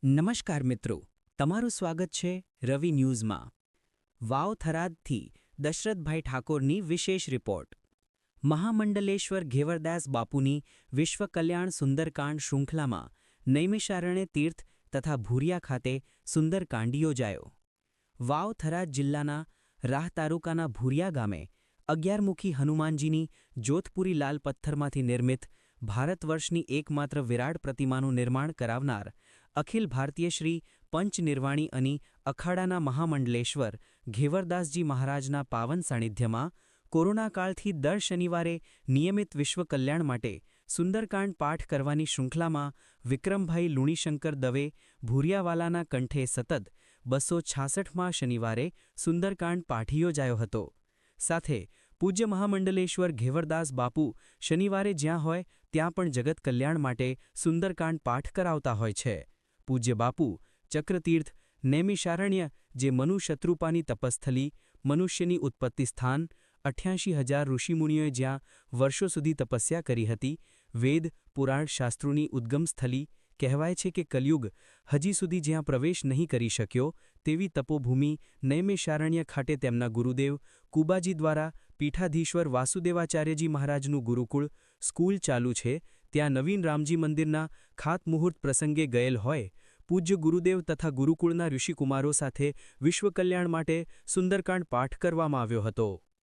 નમસ્કાર મિત્રો, તમારું સ્વાગત છે રવિ ન્યૂઝમાં। વાવ થરાદથી દશરથભાઈ ઠાકોરની વિશેષ રિપોર્ટ। મહામંડલેશ્વર ઘેવરદાસ બાપુની વિશ્વ કલ્યાણ સુંદરકાંડ શૃંખલામાં નૈમિષારણ્ય તીર્થ તથા ભૂરિયા ખાતે સુંદરકાંડ યોજાયો। વાવ થરાદ જિલ્લાના રાહ તાલુકાના ભૂરિયા ગામે 11 મુખી હનુમાનજીની જોધપુરી લાલ પથ્થરમાંથી નિર્મિત ભારત વર્ષની એકમાત્ર વિરાટ પ્રતિમાનું નિર્માણ કરાવનાર અખિલ ભારતીય શ્રી પંચનિર્વાણી અને અખાડાના મહામંડલેશ્વર ઘેવરદાસજી મહારાજના પાવન સાનિધ્યમાં કોરોના કાળથી દર શનિવારે નિયમિત વિશ્વ કલ્યાણ માટે સુંદરકાંડ પાઠ કરવાની શૃંખલામાં વિક્રમભાઈ લુણીશંકર દવે ભૂરિયાવાલાના કંઠે સતત 266માં શનિવારે સુંદરકાંડ પાઠ યોજાયો હતો। સાથે પૂજ્ય મહામંડલેશ્વર ઘેવરદાસ બાપુ શનિવારે જ્યાં હોય ત્યાં પણ જગત કલ્યાણ માટે સુંદરકાંડ પાઠ કરાવતા હોય છે। પૂજ્ય બાપુ ચક્રતીર્થ નૈમિષારણ્ય જે મનુ શત્રુપાની તપસ્થલી, મનુષ્યની ઉત્પત્તિ સ્થાન, 88,000 ઋષિમુનિઓએ જ્યાં વર્ષો સુધી તપસ્યા કરી હતી, વેદ પુરાણ શાસ્ત્રોની ઉદ્ગમ સ્થલી, કહેવાય છે કે કલયુગ હજી સુધી જ્યાં પ્રવેશ નહીં કરી શક્યો તેવી તપોભૂમિ નૈમિષારણ્ય ખાતે તેમના ગુરુદેવ કુબાજી દ્વારા પીઠાધીશ્વર વાસુદેવાચાર્યજી મહારાજનું ગુરુકુળ સ્કૂલ ચાલુ છે। ત્યાં નવીન રામજી મંદિરના ખાતમુહૂર્ત પ્રસંગે ગયેલ હોય પૂજ્ય ગુરુદેવ તથા ગુરુકુળના ઋષિકુમારો સાથે વિશ્વ કલ્યાણ માટે સુંદરકાંડ પાઠ કરવામાં આવ્યો હતો।